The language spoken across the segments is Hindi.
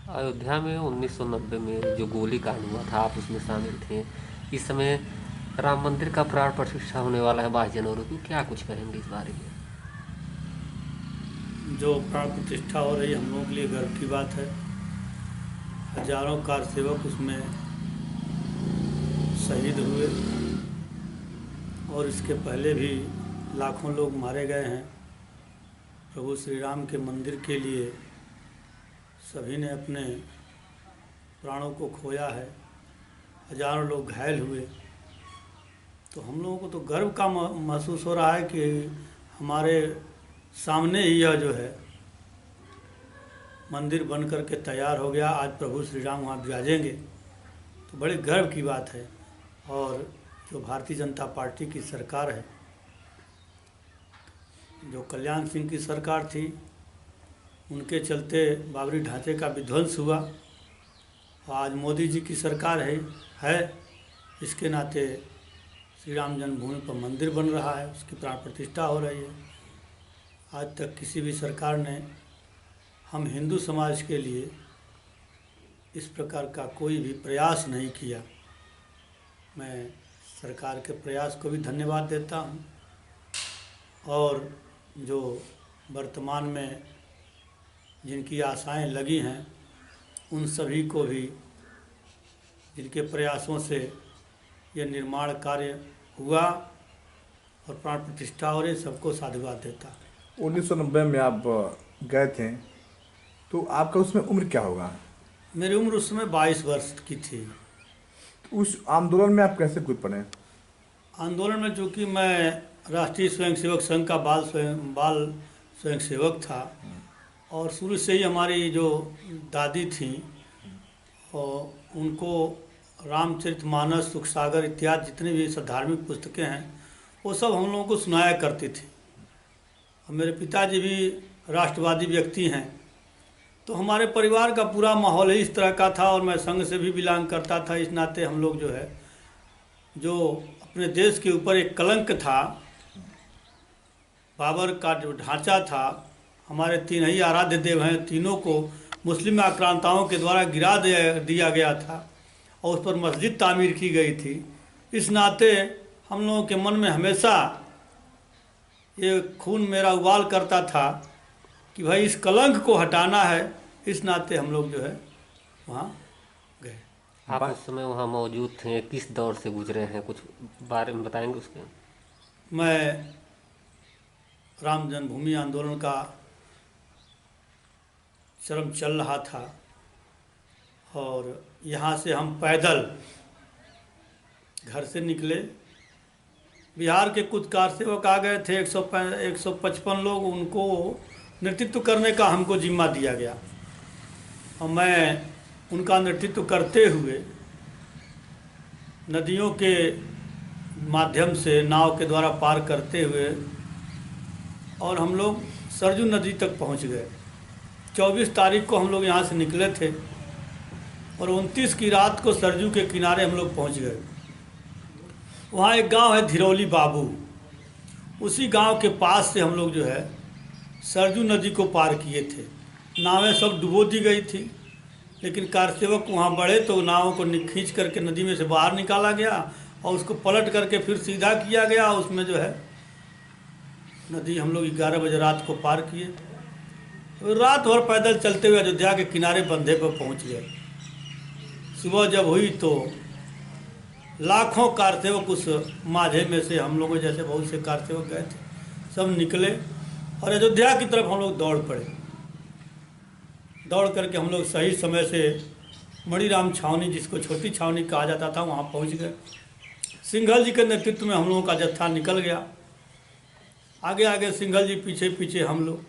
अयोध्या में 1990 में जो गोली कांड हुआ था, आप उसमें शामिल थे। इस समय राम मंदिर का प्राण प्रतिष्ठा होने वाला है 22 जनवरी को, क्या कुछ कहेंगे इस बारे में? जो प्राण प्रतिष्ठा हो रही है हम लोगों के लिए गर्व की बात है। हजारों कार सेवक उसमें शहीद हुए और इसके पहले भी लाखों लोग मारे गए हैं। प्रभु श्री राम के मंदिर के लिए सभी ने अपने प्राणों को खोया है। हजारों लोग घायल हुए। तो हम लोगों को तो गर्व का महसूस हो रहा है कि हमारे सामने ही यह जो है मंदिर बन कर के तैयार हो गया। आज प्रभु श्री राम वहाँ विराजेंगे तो बड़े गर्व की बात है। और जो भारतीय जनता पार्टी की सरकार है, जो कल्याण सिंह की सरकार थी, उनके चलते बाबरी ढांचे का विध्वंस हुआ। आज मोदी जी की सरकार है। इसके नाते श्री राम जन्मभूमि पर मंदिर बन रहा है, उसकी प्राण प्रतिष्ठा हो रही है। आज तक किसी भी सरकार ने हम हिंदू समाज के लिए इस प्रकार का कोई भी प्रयास नहीं किया। मैं सरकार के प्रयास को भी धन्यवाद देता हूँ। और जो वर्तमान में जिनकी आशाएं लगी हैं, उन सभी को भी, जिनके प्रयासों से ये निर्माण कार्य हुआ और प्राण प्रतिष्ठा हो रही, सबको साधुवाद देता। 1990 में आप गए थे, तो आपका उसमें उम्र क्या होगा? मेरी उम्र उस समय 22 वर्ष की थी। तो उस आंदोलन में आप कैसे कूद पड़े? आंदोलन में चूँकि मैं राष्ट्रीय स्वयंसेवक संघ का बाल स्वयंसेवक था और शुरू से ही हमारी जो दादी थी और उनको रामचरितमानस, सुख सागर इत्यादि जितनी भी सब धार्मिक पुस्तकें हैं वो सब हम लोगों को सुनाया करती थी। और मेरे पिताजी भी राष्ट्रवादी व्यक्ति हैं, तो हमारे परिवार का पूरा माहौल ही इस तरह का था। और मैं संघ से भी बिलोंग करता था। इस नाते हम लोग जो है, जो अपने देश के ऊपर एक कलंक था, बाबर का जो ढांचा था, हमारे तीन ही आराध्य देव हैं, तीनों को मुस्लिम आक्रांताओं के द्वारा गिरा दिया गया था और उस पर मस्जिद तामीर की गई थी। इस नाते हम लोगों के मन में हमेशा ये खून मेरा उबाल करता था कि भाई इस कलंक को हटाना है। इस नाते हम लोग जो है वहाँ गए। आप उस समय वहाँ मौजूद थे, किस दौर से गुजरे हैं, कुछ बारे में बताएंगे उसके? मैं राम जन्मभूमि आंदोलन का चरम चल रहा था और यहाँ से हम पैदल घर से निकले। बिहार के कुछ कारसेवक आ गए थे, 155 लोग, उनको नेतृत्व करने का हमको जिम्मा दिया गया और मैं उनका नेतृत्व करते हुए नदियों के माध्यम से नाव के द्वारा पार करते हुए और हम लोग सरजू नदी तक पहुंच गए। 24 तारीख को हम लोग यहाँ से निकले थे और 29 की रात को सरजू के किनारे हम लोग पहुंच गए। वहाँ एक गांव है धिरौली बाबू, उसी गांव के पास से हम लोग जो है सरजू नदी को पार किए थे। नावें सब डुबो दी गई थी, लेकिन कारसेवक वहाँ बढ़े तो नावों को खींच करके नदी में से बाहर निकाला गया और उसको पलट करके फिर सीधा किया गया। उसमें जो है नदी हम लोग 11 बजे रात को पार किए। तो रात भर पैदल चलते हुए अयोध्या के किनारे बंधे पर पहुँच गए। सुबह जब हुई तो लाखों कारसेवक उस माझे में से, हम लोगों जैसे बहुत से कारसेवक गए थे, सब निकले और अयोध्या की तरफ हम लोग दौड़ पड़े। दौड़ करके हम लोग सही समय से मणिराम छावनी, जिसको छोटी छावनी कहा जाता था, वहाँ पहुँच गए। सिंघल जी के नेतृत्व में हम लोगों का जत्था निकल गया। आगे आगे सिंघल जी, पीछे पीछे हम लोग।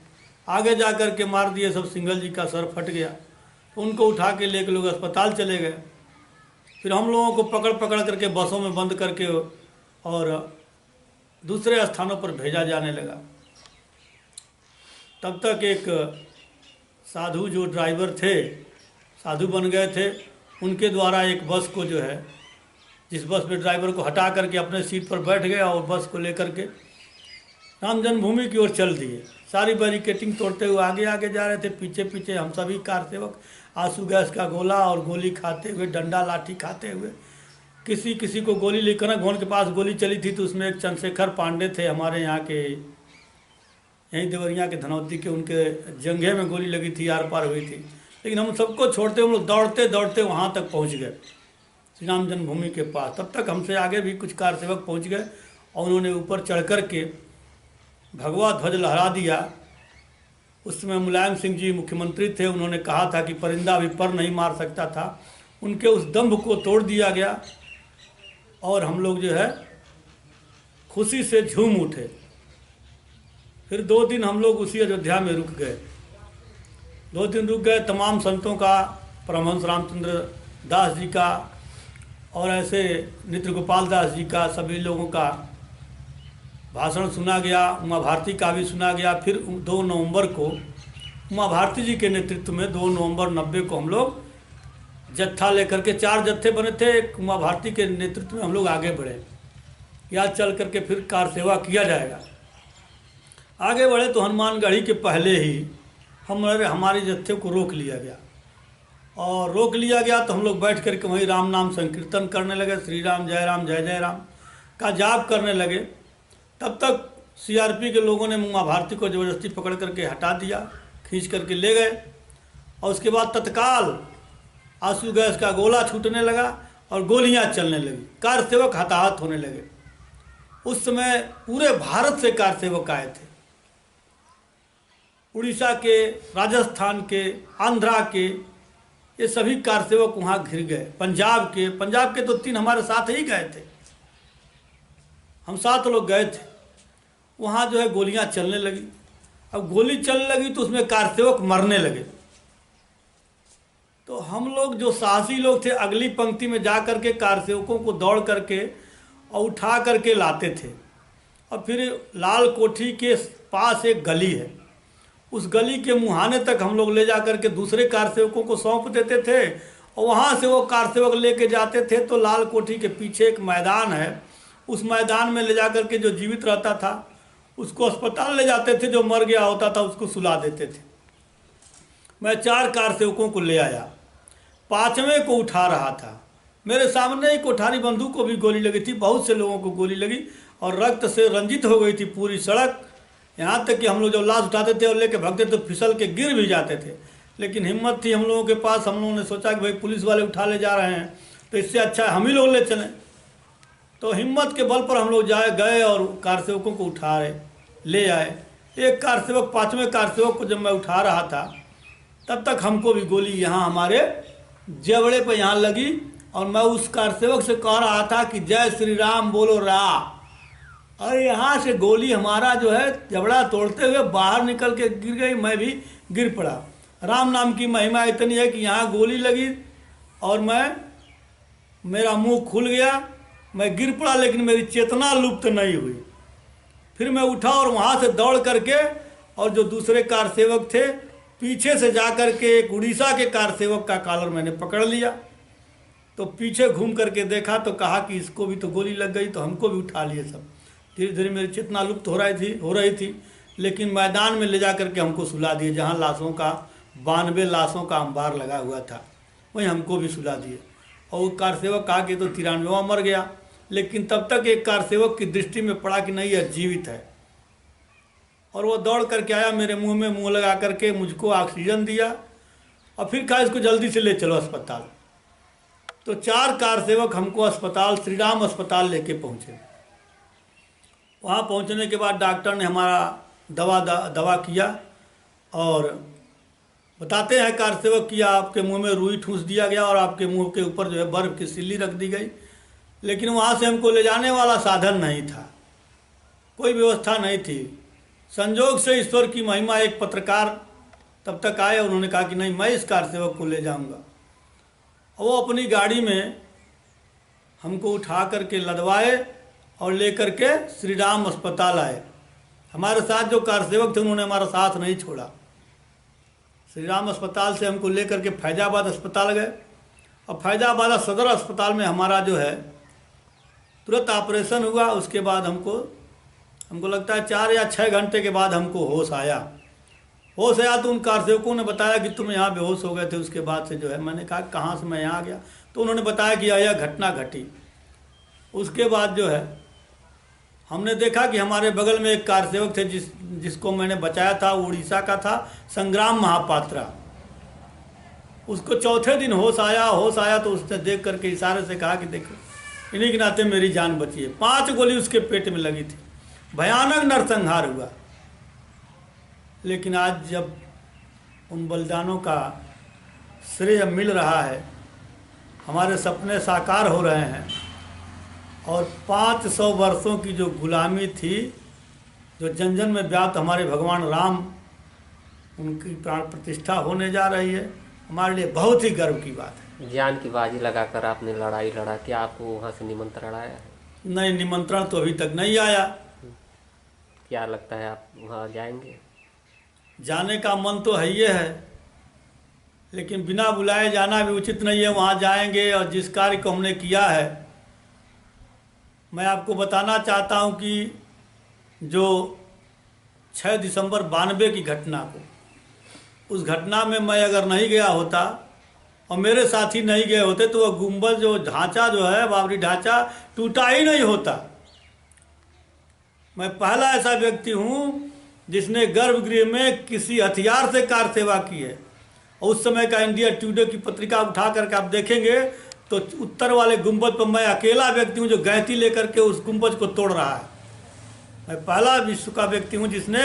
आगे जा कर के मार दिए सब, सिंघल जी का सर फट गया। तो उनको उठा के लेके लोग अस्पताल चले गए। फिर हम लोगों को पकड़ पकड़ करके बसों में बंद करके और दूसरे स्थानों पर भेजा जाने लगा। तब तक एक साधु जो ड्राइवर थे, साधु बन गए थे, उनके द्वारा एक बस को जो है, जिस बस में ड्राइवर को हटा करके अपने सीट पर बैठ गया और बस को लेकर के राम जन्मभूमि की ओर चल दिए। सारी बैरिकेटिंग तोड़ते हुए आगे आगे जा रहे थे, पीछे पीछे हम सभी कार सेवक आंसू गैस का गोला और गोली खाते हुए, डंडा लाठी खाते हुए। किसी किसी को गोली लेकर घोन के पास गोली चली थी, तो उसमें एक चंद्रशेखर पांडे थे हमारे यहाँ के, यहीं देवरिया के धनौती के, उनके जंघे में गोली लगी थी, आर पार हुई थी। लेकिन हम सबको छोड़ते हम लोग दौड़ते दौड़ते वहाँ तक पहुँच गए, श्री राम जन्मभूमि के पास। तब तक हमसे आगे भी कुछ कार सेवक पहुँच गए और उन्होंने ऊपर चढ़ कर के भगवा ध्वज लहरा दिया। उस समय मुलायम सिंह जी मुख्यमंत्री थे, उन्होंने कहा था कि परिंदा भी पर नहीं मार सकता था। उनके उस दंभ को तोड़ दिया गया और हम लोग जो है खुशी से झूम उठे। फिर 2 दिन हम लोग उसी अयोध्या में रुक गए। 2 दिन रुक गए, तमाम संतों का, परमहंस रामचंद्र दास जी का और ऐसे नित्य गोपाल दास जी का, सभी लोगों का भाषण सुना गया। उमा भारती का भी सुना गया। फिर 2 नवंबर को उमा भारती जी के नेतृत्व में 2 नवंबर 90 को हम लोग जत्था लेकर के, 4 जत्थे बने थे, एक उमा भारती के नेतृत्व में हम लोग आगे बढ़े। यहाँ चल करके फिर कार सेवा किया जाएगा। आगे बढ़े तो हनुमानगढ़ी के पहले ही हमारे जत्थे को रोक लिया गया, और रोक लिया गया तो हम लोग बैठ करके वहीं राम नाम संकीर्तन करने लगे, श्री राम जय जय राम का जाप करने लगे। तब तक सीआरपी के लोगों ने उमा भारती को ज़बरदस्ती पकड़ करके हटा दिया, खींच करके ले गए। और उसके बाद तत्काल आंसू गैस का गोला छूटने लगा और गोलियां चलने लगी, कार सेवक हताहत होने लगे। उस समय पूरे भारत से कार सेवक आए थे, उड़ीसा के, राजस्थान के, आंध्रा के, ये सभी कार सेवक वहाँ घिर गए। पंजाब के तो 3 हमारे साथ ही गए थे, हम 7 लोग गए थे। वहाँ जो है गोलियां चलने लगी। अब गोली चलने लगी तो उसमें कार सेवक मरने लगे। तो हम लोग जो साहसी लोग थे, अगली पंक्ति में जा करके कार सेवकों को दौड़ करके और उठा करके लाते थे। और फिर लाल कोठी के पास एक गली है, उस गली के मुहाने तक हम लोग ले जा करके दूसरे कार सेवकों को सौंप देते थे, और वहाँ से वो कार सेवक लेके जाते थे। तो लाल कोठी के पीछे एक मैदान है, उस मैदान में ले जा करके जो जीवित रहता था उसको अस्पताल ले जाते थे, जो मर गया होता था उसको सुला देते थे। मैं 4 कार सेवकों को ले आया, 5वें को उठा रहा था, मेरे सामने एक कोठारी बंदूक को भी गोली लगी थी, बहुत से लोगों को गोली लगी और रक्त से रंजित हो गई थी पूरी सड़क। यहाँ तक कि हम लोग जब लाश उठाते थे और लेके भागते तो फिसल के गिर भी जाते थे। लेकिन हिम्मत थी हम लोगों के पास, हम लोगों ने सोचा कि भाई पुलिस वाले उठा ले जा रहे हैं तो इससे अच्छा है हम ही लोग ले चलें। तो हिम्मत के बल पर हम लोग गए और कार सेवकों को ले आए। एक कार सेवक, 5वें कार सेवक को जब मैं उठा रहा था तब तक हमको भी गोली यहाँ हमारे जबड़े पर यहाँ लगी, और मैं उस कार सेवक से कह रहा था कि जय श्री राम बोलो रा, और यहाँ से गोली हमारा जो है जबड़ा तोड़ते हुए बाहर निकल के गिर गई, मैं भी गिर पड़ा। राम नाम की महिमा इतनी है कि यहाँ गोली लगी और मेरा मुंह खुल गया, मैं गिर पड़ा, लेकिन मेरी चेतना लुप्त नहीं हुई। फिर मैं उठा और वहाँ से दौड़ करके, और जो दूसरे कार सेवक थे पीछे से जा कर के एक उड़ीसा के कार सेवक का कॉलर मैंने पकड़ लिया। तो पीछे घूम करके देखा तो कहा कि इसको भी तो गोली लग गई, तो हमको भी उठा लिए सब। धीरे धीरे मेरी चेतना लुप्त हो रही थी, लेकिन मैदान में ले जा करके हमको सुला दिए, जहाँ लाशों का 92 लाशों का अंबार लगा हुआ था, वहीं हमको भी सुला दिए। और वो कार सेवक कहा कि तो 93वां मर गया, लेकिन तब तक एक कार सेवक की दृष्टि में पड़ा कि नहीं यह जीवित है, और वो दौड़ करके आया, मेरे मुंह में मुंह लगा करके मुझको ऑक्सीजन दिया और फिर कहा इसको जल्दी से ले चलो अस्पताल। तो 4 कार सेवक हमको अस्पताल, श्री राम अस्पताल लेके पहुँचे। वहाँ पहुँचने के बाद डॉक्टर ने हमारा दवा किया और बताते हैं कार सेवक कि आपके मुंह में रुई ठूंस दिया गया और आपके मुंह के ऊपर जो है बर्फ़ की सिल्ली रख दी गई। लेकिन वहाँ से हमको ले जाने वाला साधन नहीं था, कोई व्यवस्था नहीं थी। संजोग से ईश्वर की महिमा, एक पत्रकार तब तक आए, उन्होंने कहा कि नहीं मैं इस कार सेवक को ले जाऊंगा। वो अपनी गाड़ी में हमको उठा करके लदवाए और लेकर के श्री राम अस्पताल आए। हमारे साथ जो कार सेवक थे उन्होंने हमारा साथ नहीं छोड़ा। श्री राम अस्पताल से हमको लेकर के फैजाबाद अस्पताल गए, और फैजाबाद सदर अस्पताल में हमारा जो है तुरंत ऑपरेशन हुआ। उसके बाद हमको हमको लगता है 4 या 6 घंटे के बाद हमको होश आया। होश आया तो उन कारसेवकों ने बताया कि तुम यहाँ बेहोश हो गए थे, उसके बाद से जो है। मैंने कहा कहाँ से मैं यहाँ आ गया, तो उन्होंने बताया कि यह घटना घटी। उसके बाद जो है हमने देखा कि हमारे बगल में एक कारसेवक थे जिसको मैंने बचाया था, वो उड़ीसा का था, संग्राम महापात्रा। उसको चौथे दिन होश आया तो उसने देख करके इशारे से कहा कि देखो इन्हीं के नाते मेरी जान बची है। 5 गोली उसके पेट में लगी थी, भयानक नरसंहार हुआ। लेकिन आज जब उन बलिदानों का श्रेय मिल रहा है, हमारे सपने साकार हो रहे हैं, और 500 वर्षों की जो गुलामी थी, जो जन जन में व्याप्त हमारे भगवान राम, उनकी प्राण प्रतिष्ठा होने जा रही है, हमारे लिए बहुत ही गर्व की बात है। जान की बाजी लगाकर आपने लड़ाई लड़ा, क्या आपको वहाँ से निमंत्रण आया है? नहीं, निमंत्रण तो अभी तक नहीं आया। क्या लगता है आप वहाँ जाएंगे? जाने का मन तो है ही है, लेकिन बिना बुलाए जाना भी उचित नहीं है। वहाँ जाएंगे और जिस कार्य को हमने किया है, मैं आपको बताना चाहता हूँ कि जो 6 दिसंबर 92 की घटना को, उस घटना में मैं अगर नहीं गया होता और मेरे साथी नहीं गए होते तो वह गुंबद जो ढांचा जो है, बाबरी ढांचा टूटा ही नहीं होता। मैं पहला ऐसा व्यक्ति हूँ जिसने गर्भगृह में किसी हथियार से कार सेवा की है। और उस समय का इंडिया टुडे की पत्रिका उठा करके आप देखेंगे तो उत्तर वाले गुंबद पर मैं अकेला व्यक्ति हूँ जो गैंती लेकर के उस गुंबद को तोड़ रहा है। मैं पहला विश्व का व्यक्ति हूँ जिसने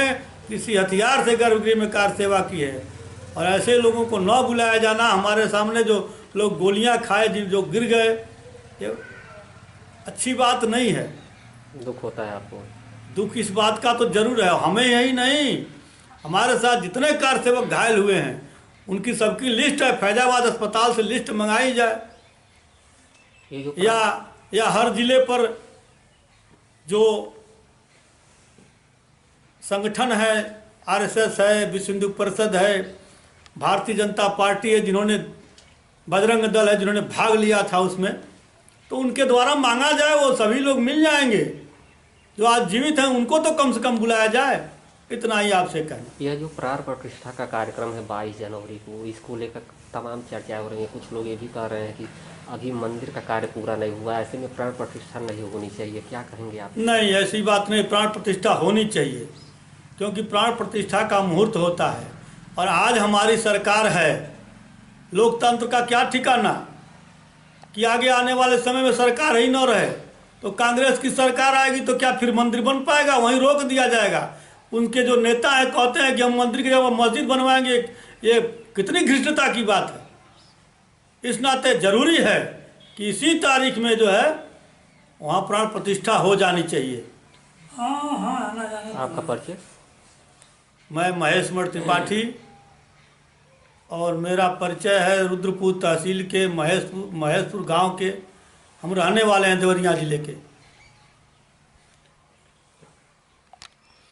किसी हथियार से गर्भगृह में कार सेवा की है। और ऐसे लोगों को न बुलाया जाना, हमारे सामने जो लोग गोलियां खाए, जो गिर गए, ये अच्छी बात नहीं है। दुख होता है आपको? दुख इस बात का तो जरूर है, हमें यही नहीं, हमारे साथ जितने कार सेवक घायल हुए हैं उनकी सबकी लिस्ट है, फैजाबाद अस्पताल से लिस्ट मंगाई जाए, या हर जिले पर जो संगठन है, आरएसएस है, विश्व हिंदू परिषद है, भारतीय जनता पार्टी है, जिन्होंने बजरंग दल है, जिन्होंने भाग लिया था उसमें, तो उनके द्वारा मांगा जाए, वो सभी लोग मिल जाएंगे। जो आज जीवित हैं उनको तो कम से कम बुलाया जाए, इतना ही आपसे कहना। यह जो प्राण प्रतिष्ठा का कार्यक्रम है 22 जनवरी को, इसको लेकर तमाम चर्चाएं हो रही हैं। कुछ लोग ये भी कह रहे हैं कि अभी मंदिर का कार्य पूरा नहीं हुआ, ऐसे में प्राण प्रतिष्ठा नहीं होनी चाहिए, क्या कहेंगे आप? नहीं, ऐसी बात नहीं, प्राण प्रतिष्ठा होनी चाहिए, क्योंकि प्राण प्रतिष्ठा का मुहूर्त होता है। और आज हमारी सरकार है, लोकतंत्र का क्या ठिकाना कि आगे आने वाले समय में सरकार ही न रहे तो कांग्रेस की सरकार आएगी तो क्या फिर मंदिर बन पाएगा? वहीं रोक दिया जाएगा। उनके जो नेता हैं कहते हैं कि हम मंदिर की जगह मस्जिद बनवाएंगे, ये कितनी घृष्टता की बात है। इस नाते जरूरी है कि इसी तारीख में जो है वहाँ प्राण प्रतिष्ठा हो जानी चाहिए। आपका परिचय? मैं महेश मठ त्रिपाठी, और मेरा परिचय है रुद्रपुर तहसील के महेशपुर गांव के। हम रहने वाले हैं देवरिया जिले के।